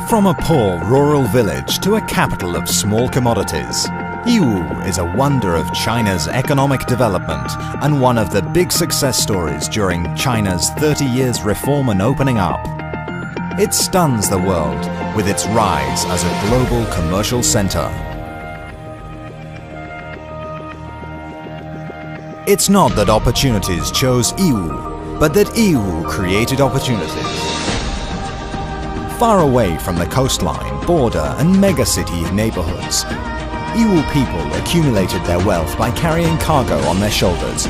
From a poor rural village to a capital of small commodities, Yiwu is a wonder of China's economic development and one of the big success stories during China's 30 years reform and opening up. It stuns the world with its rise as a global commercial center. It's not that opportunities chose Yiwu, but that Yiwu created opportunities. Far away from the coastline, border and megacity neighborhoods, Yiwu people accumulated their wealth by carrying cargo on their shoulders,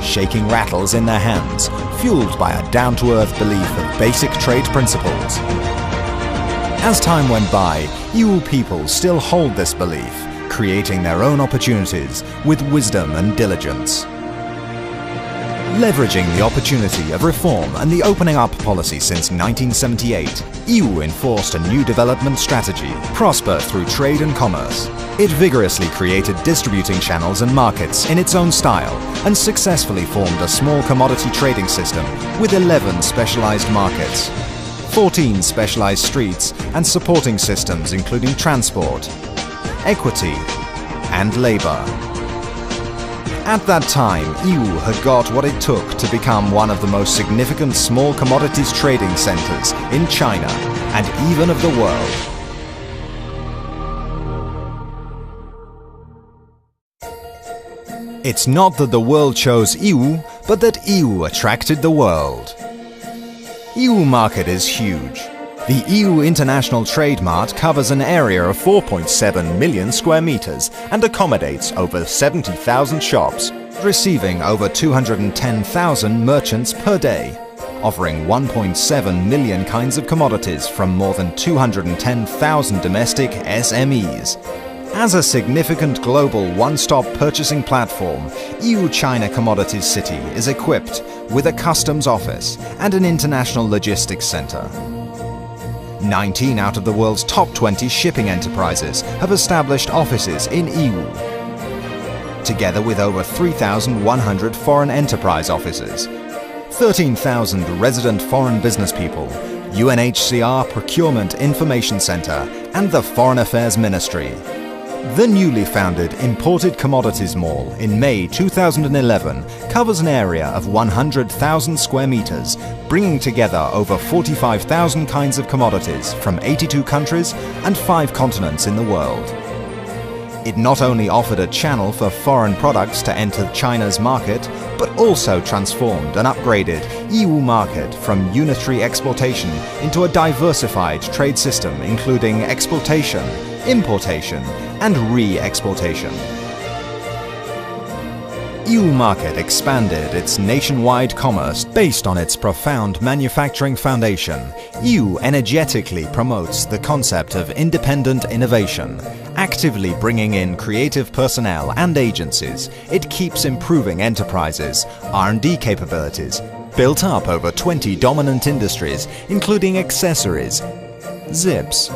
shaking rattles in their hands, fueled by a down-to-earth belief of basic trade principles. As time went by, Yiwu people still hold this belief, creating their own opportunities with wisdom and diligence. Leveraging the opportunity of reform and the opening up policy since 1978, Yiwu enforced a new development strategy, prosper through trade and commerce. It vigorously created distributing channels and markets in its own style and successfully formed a small commodity trading system with 11 specialized markets, 14 specialized streets and supporting systems including transport, equity and labor. At that time, Yiwu had got what it took to become one of the most significant small commodities trading centers in China and even of the world. It's not that the world chose Yiwu, but that Yiwu attracted the world. Yiwu market is huge. The Yiwu International Trade Mart covers an area of 4.7 million square meters and accommodates over 70,000 shops, receiving over 210,000 merchants per day, offering 1.7 million kinds of commodities from more than 210,000 domestic SMEs. As a significant global one-stop purchasing platform, Yiwu China Commodities City is equipped with a customs office and an international logistics center. 19 out of the world's top 20 shipping enterprises have established offices in Yiwu, together with over 3,100 foreign enterprise offices, 13,000 resident foreign business people, UNHCR Procurement Information Center, and the Foreign Affairs Ministry. The newly founded Imported Commodities Mall in May 2011 covers an area of 100,000 square meters, bringing together over 45,000 kinds of commodities from 82 countries and 5 continents in the world. It not only offered a channel for foreign products to enter China's market, but also transformed and upgraded Yiwu market from unitary exportation into a diversified trade system including exportation, importation, and re-exportation. Yiwu market expanded its nationwide commerce based on its profound manufacturing foundation. Yiwu energetically promotes the concept of independent innovation, actively bringing in creative personnel and agencies. It keeps improving enterprises, R&D capabilities, built up over 20 dominant industries, including accessories, zips,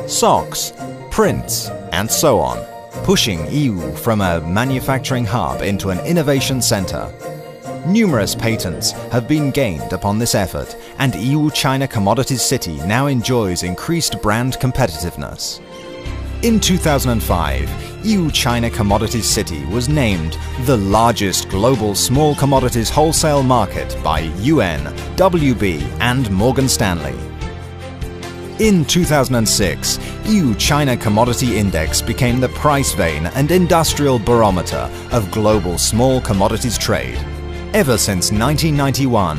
socks, prints, and so on, pushing Yiwu from a manufacturing hub into an innovation center. Numerous patents have been gained upon this effort, and Yiwu China Commodities City now enjoys increased brand competitiveness. In 2005, Yiwu China Commodities City was named the largest global small commodities wholesale market by UN, WB, and Morgan Stanley. In 2006, Yiwu China Commodity Index became the price vein and industrial barometer of global small commodities trade. Ever since 1991,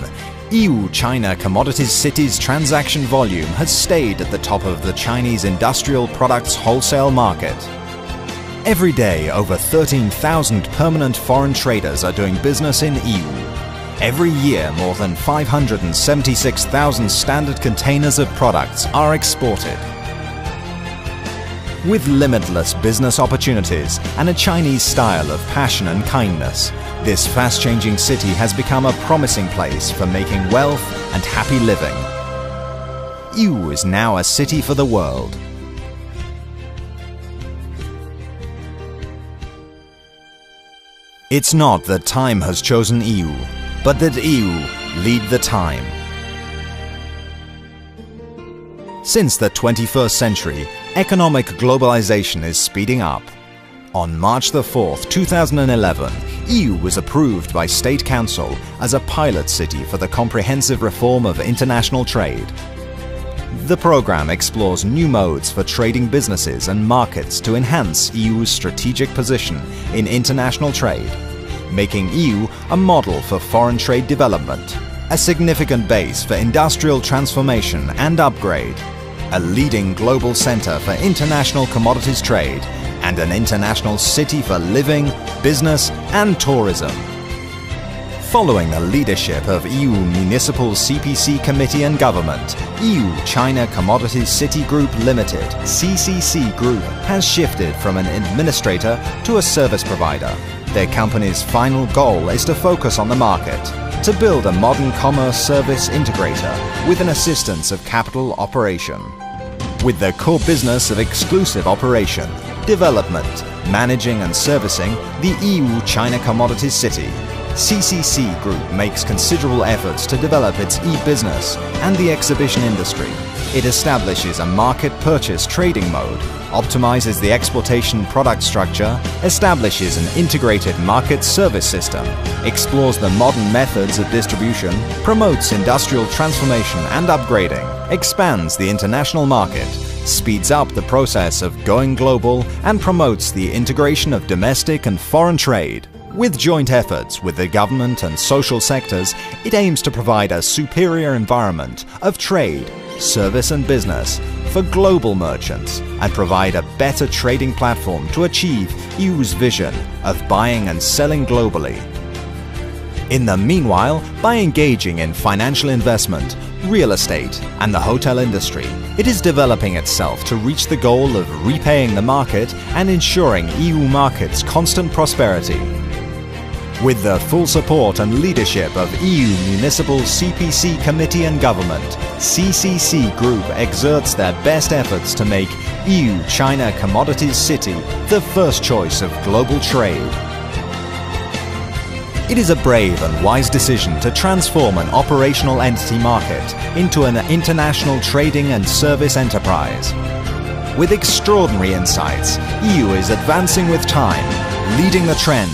Yiwu China Commodities City's transaction volume has stayed at the top of the Chinese industrial products wholesale market. Every day, over 13,000 permanent foreign traders are doing business in Yiwu. Every year, more than 576,000 standard containers of products are exported. With limitless business opportunities and a Chinese style of passion and kindness, this fast-changing city has become a promising place for making wealth and happy living. Yiwu is now a city for the world. It's not that time has chosen Yiwu, but that Yiwu lead the time. Since the 21st century, economic globalization is speeding up. On March 4, 2011, Yiwu was approved by State Council as a pilot city for the comprehensive reform of international trade. The program explores new modes for trading businesses and markets to enhance Yiwu's strategic position in international trade, making Yiwu a model for foreign trade development, a significant base for industrial transformation and upgrade, a leading global center for international commodities trade, and an international city for living, business and tourism. Following the leadership of Yiwu Municipal CPC Committee and Government, Yiwu China Commodities City Group Limited (CCC Group) has shifted from an administrator to a service provider. Their company's final goal is to focus on the market, to build a modern commerce service integrator with an assistance of capital operation. With their core business of exclusive operation, development, managing and servicing the Yiwu China Commodities City, CCC Group makes considerable efforts to develop its e-business and the exhibition industry. It establishes a market purchase trading mode, optimizes the exportation product structure, establishes an integrated market service system, explores the modern methods of distribution, promotes industrial transformation and upgrading, expands the international market, speeds up the process of going global, and promotes the integration of domestic and foreign trade. With joint efforts with the government and social sectors, it aims to provide a superior environment of trade, service and business for global merchants and provide a better trading platform to achieve Yiwu's vision of buying and selling globally. In the meanwhile, by engaging in financial investment, real estate and the hotel industry, it is developing itself to reach the goal of repaying the market and ensuring Yiwu market's constant prosperity. With the full support and leadership of Yiwu Municipal CPC Committee and Government, CCC Group exerts their best efforts to make Yiwu China Commodities City the first choice of global trade. It is a brave and wise decision to transform an operational entity market into an international trading and service enterprise. With extraordinary insights, Yiwu is advancing with time, leading the trend,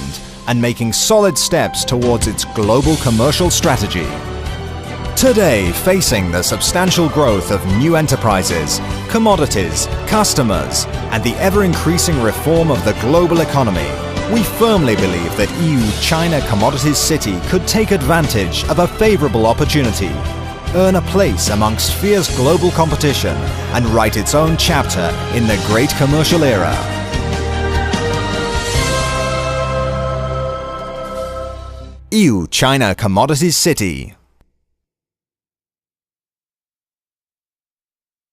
and making solid steps towards its global commercial strategy. Today, facing the substantial growth of new enterprises, commodities, customers, and the ever-increasing reform of the global economy, we firmly believe that Yiwu China Commodities City could take advantage of a favorable opportunity, earn a place amongst fierce global competition, and write its own chapter in the great commercial era. Yiwu China Commodities City.